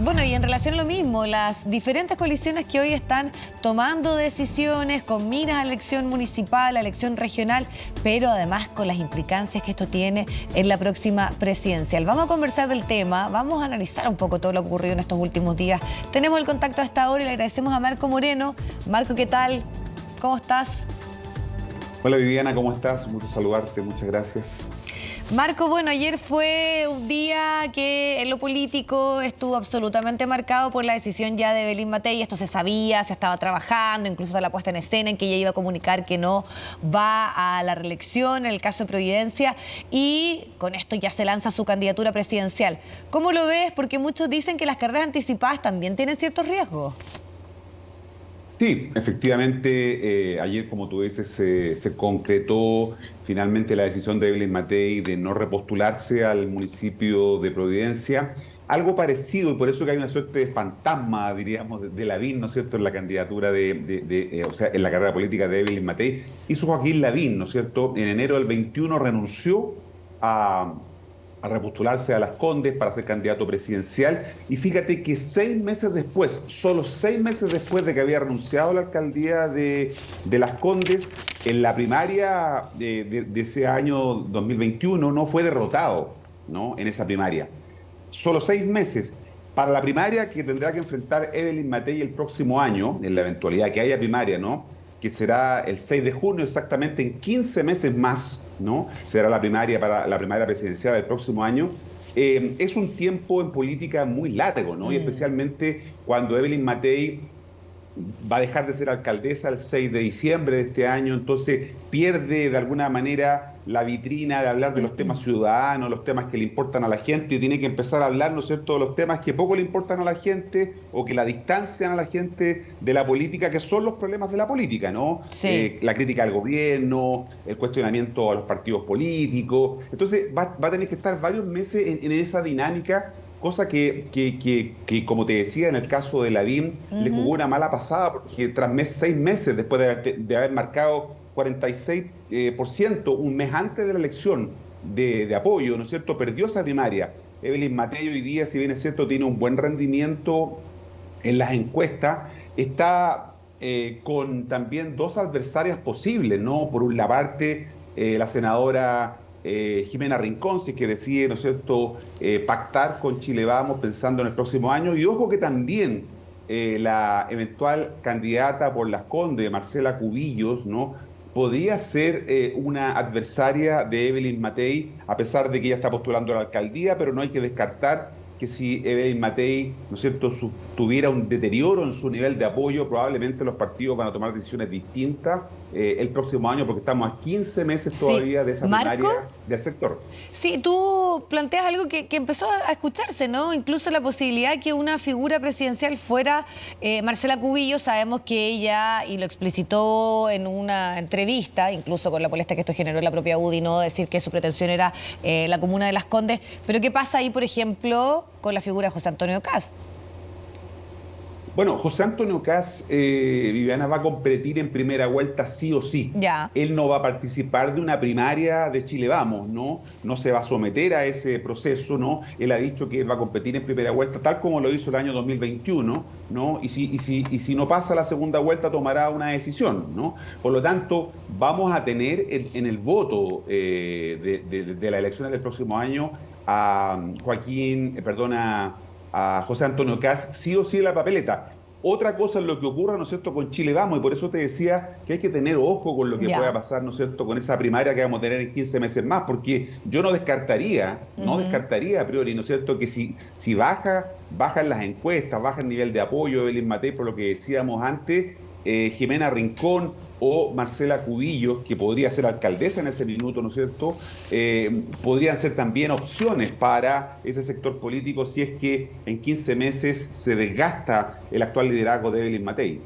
Bueno, y en relación a lo mismo, las diferentes coaliciones que hoy están tomando decisiones con miras a la elección municipal, a la elección regional, pero además con las implicancias que esto tiene en la próxima presidencial. Vamos a conversar del tema, vamos a analizar un poco todo lo que ocurrió en estos últimos días. Tenemos el contacto a esta hora y le agradecemos a Marco Moreno. Marco, ¿qué tal? ¿Cómo estás? Hola Viviana, ¿cómo estás? Mucho saludarte, muchas gracias. Marco, bueno, ayer fue un día que en lo político estuvo absolutamente marcado por la decisión ya de Evelyn Matei. Esto se sabía, se estaba trabajando, incluso la puesta en escena en que ella iba a comunicar que no va a la reelección en el caso de Providencia, y con esto ya se lanza su candidatura presidencial. ¿Cómo lo ves? Porque muchos dicen que las carreras anticipadas también tienen ciertos riesgos. Sí, efectivamente, ayer, como tú dices, se concretó finalmente la decisión de Evelyn Matei de no repostularse al municipio de Providencia. Algo parecido, y por eso que hay una suerte de fantasma, diríamos, de Lavín, ¿no es cierto?, en la candidatura o sea, en la carrera política de Evelyn Matei. Hizo Joaquín Lavín, ¿no es cierto?, en enero del 21 renunció a repostularse a Las Condes para ser candidato presidencial. Y fíjate que 6 meses después, solo 6 meses después de que había renunciado a la alcaldía de Las Condes, en la primaria de ese año 2021 no fue derrotado, ¿no?, en esa primaria. Solo 6 meses. Para la primaria que tendrá que enfrentar Evelyn Matei el próximo año, en la eventualidad que haya primaria, ¿no?, que será el 6 de junio, exactamente en 15 meses más, ¿no?, será la primaria para la primaria presidencial del próximo año. Es un tiempo en política muy largo, ¿no? Y especialmente cuando Evelyn Matei va a dejar de ser alcaldesa el 6 de diciembre de este año, entonces pierde de alguna manera la vitrina de hablar de los temas ciudadanos, los temas que le importan a la gente, y tiene que empezar a hablar, ¿no es cierto?, de los temas que poco le importan a la gente o que la distancian a la gente de la política, que son los problemas de la política, ¿no? Sí. La crítica al gobierno, el cuestionamiento a los partidos políticos. Entonces va a tener que estar varios meses en esa dinámica, cosa que, como te decía, en el caso de Lavín, le jugó una mala pasada, porque tras 6 meses después de haber marcado 46%, un mes antes de la elección de apoyo, ¿no es cierto?, perdió esa primaria. Evelyn Matei hoy día, si bien es cierto, tiene un buen rendimiento en las encuestas, está con también 2 adversarias posibles, ¿no? Por una parte, la senadora Jimena Rincón, si es que decide, ¿no es cierto?, pactar con Chile Vamos pensando en el próximo año. Y ojo que también la eventual candidata por Las Condes, Marcela Cubillos, ¿no?, podría ser una adversaria de Evelyn Matei, a pesar de que ella está postulando a la alcaldía, pero no hay que descartar que si Evelyn Matei, ¿no es cierto?, tuviera un deterioro en su nivel de apoyo, probablemente los partidos van a tomar decisiones distintas el próximo año, porque estamos a 15 meses todavía de esa primaria del sector. Sí, tú planteas algo que empezó a escucharse, ¿no? Incluso la posibilidad que una figura presidencial fuera Marcela Cubillos. Sabemos que ella, y lo explicitó en una entrevista, incluso con la molestia que esto generó en la propia UDI, ¿no?, decir que su pretensión era la comuna de Las Condes. Pero ¿qué pasa ahí, por ejemplo, con la figura de José Antonio Kast? Bueno, José Antonio Kast, Viviana, va a competir en primera vuelta sí o sí. Ya. Él no va a participar de una primaria de Chile Vamos, ¿no? No se va a someter a ese proceso, ¿no? Él ha dicho que él va a competir en primera vuelta, tal como lo hizo el año 2021, ¿no? Y si no pasa la segunda vuelta, tomará una decisión, ¿no? Por lo tanto, vamos a tener en el voto de las elecciones del próximo año a a José Antonio Kast sí o sí en la papeleta. Otra cosa es lo que ocurra, ¿no es cierto?, con Chile Vamos, y por eso te decía que hay que tener ojo con lo que pueda pasar, ¿no es cierto?, con esa primaria que vamos a tener en 15 meses más, porque yo no descartaría a priori, ¿no es cierto?, que si bajan las encuestas, baja el nivel de apoyo de Evelyn Matei, por lo que decíamos antes, Jimena Rincón o Marcela Cubillos, que podría ser alcaldesa en ese minuto, ¿no es cierto?, podrían ser también opciones para ese sector político si es que en 15 meses se desgasta el actual liderazgo de Evelyn Matei.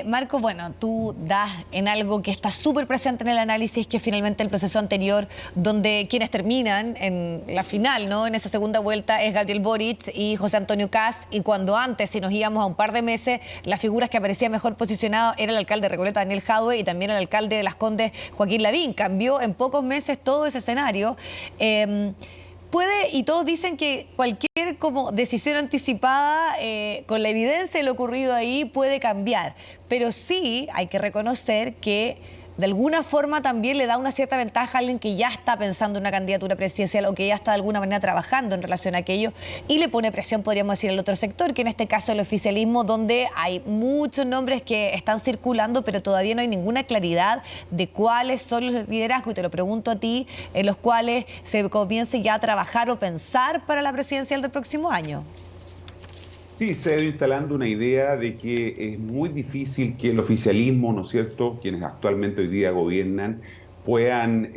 Marco, bueno, tú das en algo que está súper presente en el análisis, que es finalmente el proceso anterior, donde quienes terminan en la final, ¿no?, en esa segunda vuelta, es Gabriel Boric y José Antonio Kast, y cuando antes, si nos íbamos a un par de meses, las figuras que aparecían mejor posicionadas era el alcalde de Recoleta, Daniel Jadwe, y también el alcalde de Las Condes, Joaquín Lavín. Cambió en pocos meses todo ese escenario. Puede, y todos dicen que cualquier cualquier como decisión anticipada con la evidencia de lo ocurrido ahí puede cambiar. Pero sí hay que reconocer que de alguna forma también le da una cierta ventaja a alguien que ya está pensando en una candidatura presidencial o que ya está de alguna manera trabajando en relación a aquello y le pone presión, podríamos decir, al otro sector, que en este caso el oficialismo, donde hay muchos nombres que están circulando, pero todavía no hay ninguna claridad de cuáles son los liderazgos, y te lo pregunto a ti, en los cuales se comience ya a trabajar o pensar para la presidencial del próximo año. Sí, se ha ido instalando una idea de que es muy difícil que el oficialismo, ¿no es cierto?, quienes actualmente hoy día gobiernan, puedan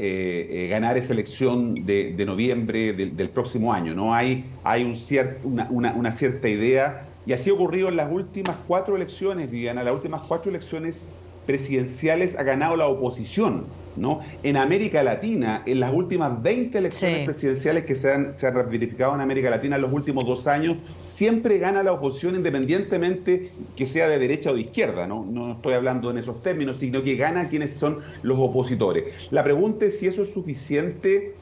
ganar esa elección de noviembre del próximo año. ¿No? Hay una cierta idea, y así ha ocurrido en las últimas 4 elecciones, Viviana. Las últimas 4 elecciones presidenciales ha ganado la oposición, ¿no? En América Latina, en las últimas 20 elecciones presidenciales que se han verificado en América Latina en los últimos 2 años, siempre gana la oposición independientemente que sea de derecha o de izquierda, ¿no? No estoy hablando en esos términos, sino que gana quienes son los opositores. La pregunta es si eso es suficiente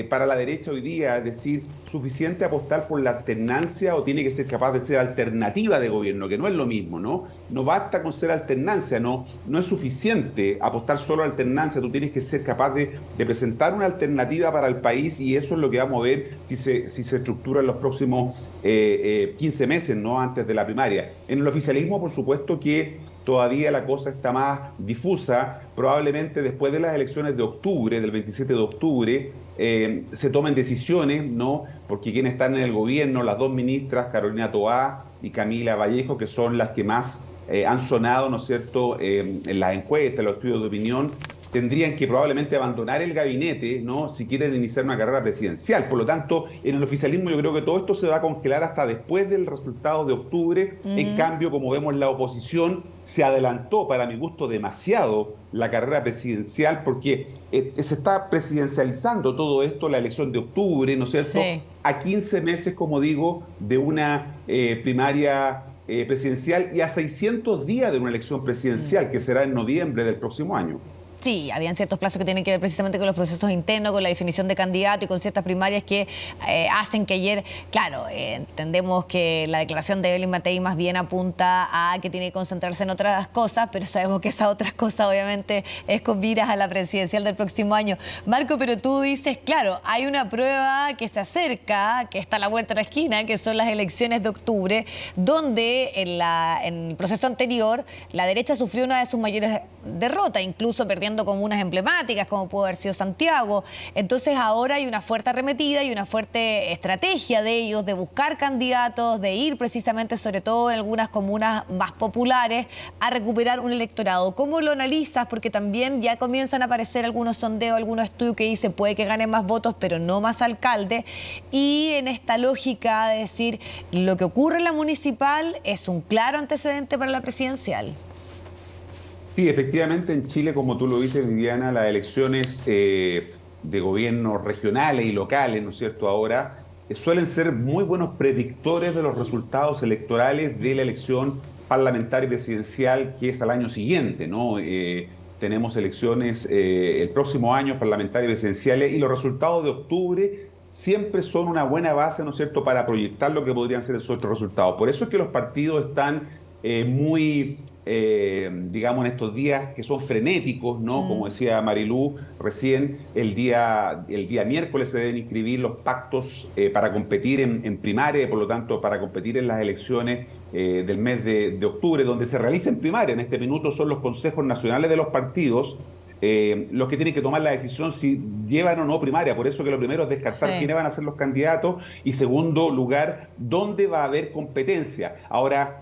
para la derecha hoy día, es decir, suficiente apostar por la alternancia o tiene que ser capaz de ser alternativa de gobierno, que no es lo mismo, ¿no? No basta con ser alternancia, no es suficiente apostar solo a alternancia, tú tienes que ser capaz de presentar una alternativa para el país, y eso es lo que vamos a ver si se estructura en los próximos 15 meses, ¿no? Antes de la primaria. En el oficialismo, por supuesto que todavía la cosa está más difusa. Probablemente después de las elecciones de octubre, del 27 de octubre, se tomen decisiones, ¿no? Porque quienes están en el gobierno, las 2 ministras, Carolina Toá y Camila Vallejo, que son las que más han sonado, ¿no es cierto?, en las encuestas, en los estudios de opinión, tendrían que probablemente abandonar el gabinete, ¿no?, si quieren iniciar una carrera presidencial. Por lo tanto, en el oficialismo yo creo que todo esto se va a congelar hasta después del resultado de octubre. En cambio, como vemos, la oposición se adelantó, para mi gusto, demasiado la carrera presidencial, porque se está presidencializando todo esto, la elección de octubre, ¿no es cierto?, a 15 meses, como digo, de una primaria presidencial, y a 600 días de una elección presidencial que será en noviembre del próximo año. Sí, habían ciertos plazos que tienen que ver precisamente con los procesos internos, con la definición de candidato y con ciertas primarias que hacen que ayer, claro, entendemos que la declaración de Evelyn Matei más bien apunta a que tiene que concentrarse en otras cosas, pero sabemos que esas otras cosas obviamente es con miras a la presidencial del próximo año. Marco, pero tú dices, claro, hay una prueba que se acerca, que está a la vuelta de la esquina, que son las elecciones de octubre, donde en el proceso anterior la derecha sufrió una de sus mayores derrotas, incluso perdiendo comunas emblemáticas como pudo haber sido Santiago. Entonces ahora hay una fuerte arremetida y una fuerte estrategia de ellos de buscar candidatos, de ir precisamente, sobre todo en algunas comunas más populares, a recuperar un electorado. ¿Cómo lo analizas? Porque también ya comienzan a aparecer algunos sondeos, algunos estudios que dicen puede que ganen más votos, pero no más alcaldes. Y en esta lógica de decir, lo que ocurre en la municipal es un claro antecedente para la presidencial. Sí, efectivamente, en Chile, como tú lo dices, Viviana, las elecciones de gobiernos regionales y locales, ¿no es cierto?, ahora suelen ser muy buenos predictores de los resultados electorales de la elección parlamentaria y presidencial, que es al año siguiente, ¿no? Tenemos elecciones el próximo año, parlamentarias y presidenciales, y los resultados de octubre siempre son una buena base, ¿no es cierto?, para proyectar lo que podrían ser esos otros resultados. Por eso es que los partidos están muy... digamos, en estos días que son frenéticos, ¿no? Como decía Marilú recién, el día miércoles se deben inscribir los pactos para competir en primaria, y por lo tanto para competir en las elecciones del mes de octubre, donde se realicen primarias. En este minuto son los consejos nacionales de los partidos los que tienen que tomar la decisión si llevan o no primaria. Por eso que lo primero es descartar quiénes van a ser los candidatos, y segundo lugar, dónde va a haber competencia. Ahora,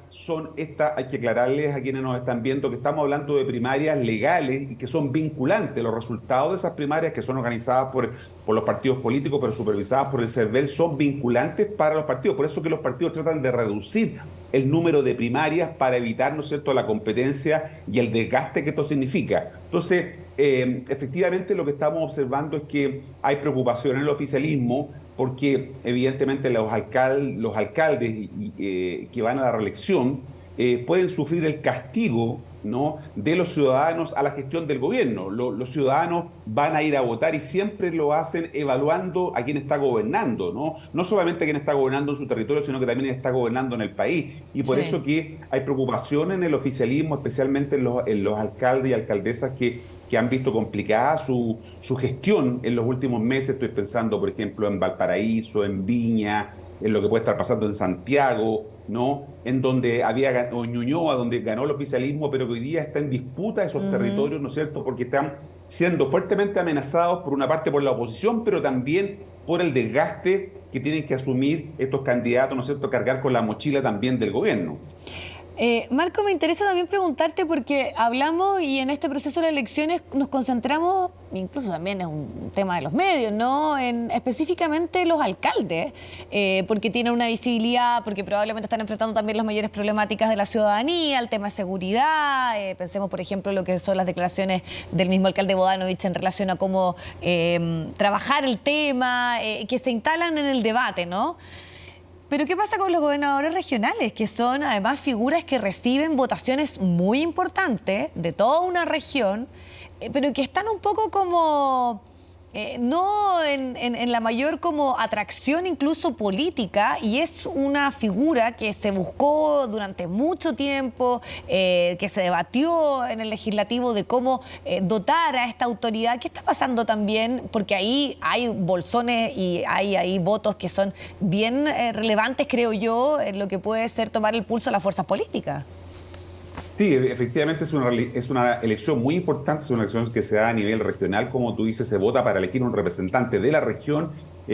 hay que aclararles a quienes nos están viendo que estamos hablando de primarias legales y que son vinculantes. Los resultados de esas primarias, que son organizadas por los partidos políticos, pero supervisadas por el CERVEL, son vinculantes para los partidos. Por eso que los partidos tratan de reducir el número de primarias para evitar, ¿no es cierto?, la competencia y el desgaste que esto significa. Entonces, efectivamente lo que estamos observando es que hay preocupación en el oficialismo, porque evidentemente los alcaldes que van a la reelección pueden sufrir el castigo, ¿no?, de los ciudadanos a la gestión del gobierno. Los ciudadanos van a ir a votar y siempre lo hacen evaluando a quién está gobernando, ¿no? No solamente a quién está gobernando en su territorio, sino que también está gobernando en el país. Y por eso que hay preocupación en el oficialismo, especialmente en los alcaldes y alcaldesas que han visto complicada su gestión en los últimos meses. Estoy pensando, por ejemplo, en Valparaíso, en Viña, en lo que puede estar pasando en Santiago, ¿no?, en donde o Ñuñoa, donde ganó el oficialismo, pero que hoy día está en disputa esos territorios, ¿no es cierto?, porque están siendo fuertemente amenazados, por una parte por la oposición, pero también por el desgaste que tienen que asumir estos candidatos, ¿no es cierto?, cargar con la mochila también del gobierno. Marco, me interesa también preguntarte, porque hablamos y en este proceso de elecciones nos concentramos, incluso también es un tema de los medios, ¿no?, en específicamente los alcaldes, porque tienen una visibilidad, porque probablemente están enfrentando también las mayores problemáticas de la ciudadanía, el tema de seguridad. Pensemos, por ejemplo, lo que son las declaraciones del mismo alcalde Bodanovich en relación a cómo trabajar el tema, que se instalan en el debate, ¿no? Pero ¿qué pasa con los gobernadores regionales, que son además figuras que reciben votaciones muy importantes de toda una región, pero que están un poco como no en la mayor como atracción incluso política, y es una figura que se buscó durante mucho tiempo, que se debatió en el legislativo de cómo dotar a esta autoridad? ¿Qué está pasando también? Porque ahí hay bolsones y hay ahí votos que son bien relevantes, creo yo, en lo que puede ser tomar el pulso a las fuerzas políticas. Sí, efectivamente es una elección muy importante, es una elección que se da a nivel regional, como tú dices, se vota para elegir un representante de la región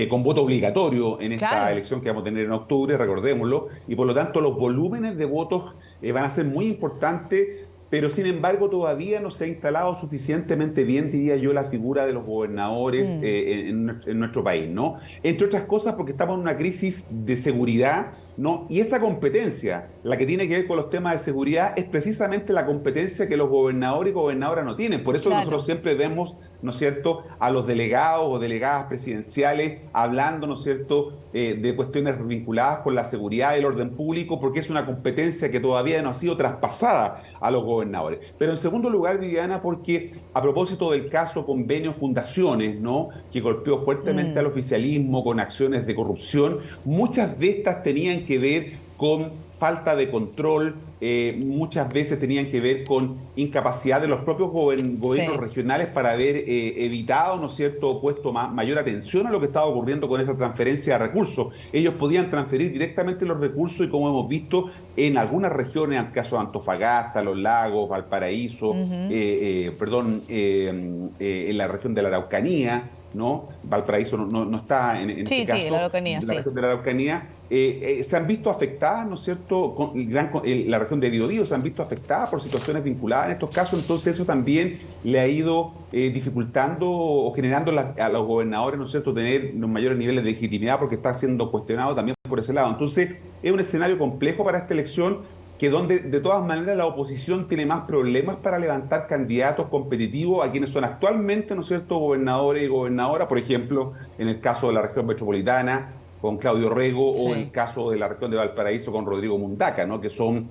con voto obligatorio en esta elección que vamos a tener en octubre, recordémoslo, y por lo tanto los volúmenes de votos van a ser muy importantes, pero sin embargo todavía no se ha instalado suficientemente bien, diría yo, la figura de los gobernadores en nuestro país, ¿no? Entre otras cosas porque estamos en una crisis de seguridad, ¿no? Y esa competencia, la que tiene que ver con los temas de seguridad, es precisamente la competencia que los gobernadores y gobernadoras no tienen. Por eso nosotros siempre vemos, ¿no es cierto?, a los delegados o delegadas presidenciales hablando, ¿no es cierto?, de cuestiones vinculadas con la seguridad y el orden público, porque es una competencia que todavía no ha sido traspasada a los gobernadores. Pero en segundo lugar, Viviana, porque a propósito del caso Convenio Fundaciones, ¿no?, que golpeó fuertemente al oficialismo con acciones de corrupción, muchas de estas tenían que ver con falta de control, muchas veces tenían que ver con incapacidad de los propios gobiernos regionales para haber evitado, ¿no es cierto?, o puesto mayor atención a lo que estaba ocurriendo con esa transferencia de recursos. Ellos podían transferir directamente los recursos y, como hemos visto en algunas regiones, en el caso de Antofagasta, Los Lagos, Valparaíso, en la región de la Araucanía, ¿no? Valparaíso no está en este caso, la Araucanía, la región de la Araucanía, se han visto afectadas, ¿no es cierto?, la región de Biobío se han visto afectadas por situaciones vinculadas en estos casos. Entonces eso también le ha ido dificultando o generando a los gobernadores, ¿no es cierto?, tener los mayores niveles de legitimidad, porque está siendo cuestionado también por ese lado. Entonces es un escenario complejo para esta elección, que donde de todas maneras la oposición tiene más problemas para levantar candidatos competitivos a quienes son actualmente, ¿no es cierto?, gobernadores y gobernadoras, por ejemplo, en el caso de la región metropolitana, con Claudio Rego, o en el caso de la región de Valparaíso con Rodrigo Mundaca, ¿no?, que son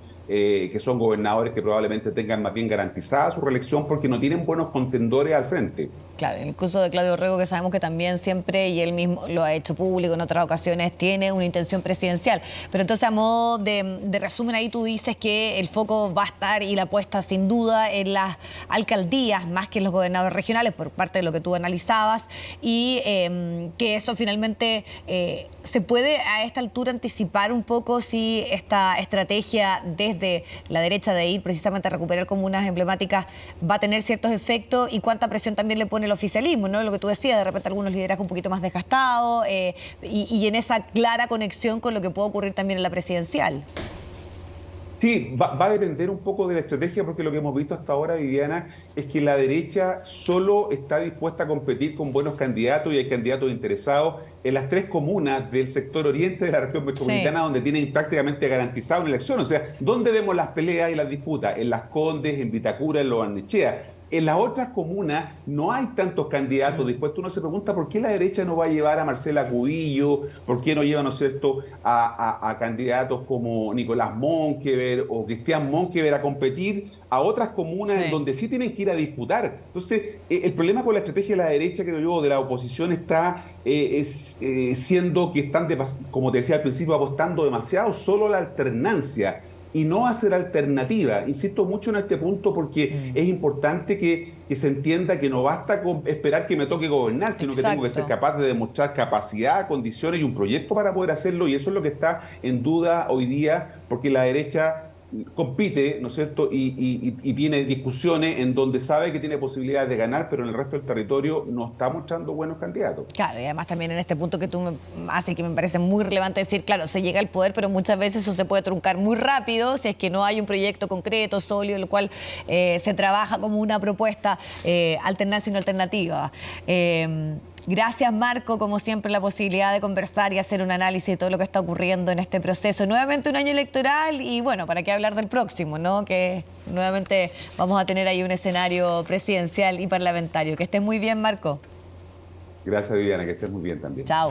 gobernadores que probablemente tengan más bien garantizada su reelección porque no tienen buenos contendores al frente. Claro, incluso de Claudio Rego, que sabemos que también siempre, y él mismo lo ha hecho público en otras ocasiones, tiene una intención presidencial. Pero entonces, a modo de resumen, ahí tú dices que el foco va a estar y la apuesta sin duda en las alcaldías, más que en los gobernadores regionales, por parte de lo que tú analizabas, y que eso finalmente se puede a esta altura anticipar un poco si esta estrategia desde la derecha de ir precisamente a recuperar comunas emblemáticas va a tener ciertos efectos, y cuánta presión también le pone el oficialismo, ¿no? Lo que tú decías, de repente algunos liderazgos un poquito más desgastados, y en esa clara conexión con lo que puede ocurrir también en la presidencial. Sí, va a depender un poco de la estrategia, porque lo que hemos visto hasta ahora, Viviana, es que la derecha solo está dispuesta a competir con buenos candidatos, y hay candidatos interesados en las 3 comunas del sector oriente de la región metropolitana, donde tienen prácticamente garantizado una elección. O sea, ¿dónde vemos las peleas y las disputas? En Las Condes, en Vitacura, en Lo Barnechea. En las otras comunas no hay tantos candidatos dispuestos. Uno se pregunta por qué la derecha no va a llevar a Marcela Cubillo, por qué no lleva, ¿no es cierto?, a candidatos como Nicolás Monkever o Cristian Monkever a competir a otras comunas en donde sí tienen que ir a disputar. Entonces, el problema con la estrategia de la derecha, creo yo, de la oposición está siendo que están, como te decía al principio, apostando demasiado solo a la alternancia y no hacer alternativa. Insisto mucho en este punto porque es importante que se entienda que no basta con esperar que me toque gobernar, sino que tengo que ser capaz de demostrar capacidad, condiciones y un proyecto para poder hacerlo, y eso es lo que está en duda hoy día, porque la derecha compite, ¿no es cierto?, y tiene discusiones en donde sabe que tiene posibilidades de ganar, pero en el resto del territorio no está mostrando buenos candidatos. Claro, y además también en este punto que tú me haces, que me parece muy relevante decir, claro, se llega al poder, pero muchas veces eso se puede truncar muy rápido si es que no hay un proyecto concreto, sólido, el cual se trabaja como una propuesta alternancia y no alternativa. Gracias, Marco, como siempre, la posibilidad de conversar y hacer un análisis de todo lo que está ocurriendo en este proceso. Nuevamente un año electoral y, bueno, ¿para qué hablar del próximo, no? Que nuevamente vamos a tener ahí un escenario presidencial y parlamentario. Que estés muy bien, Marco. Gracias, Viviana, que estés muy bien también. Chao.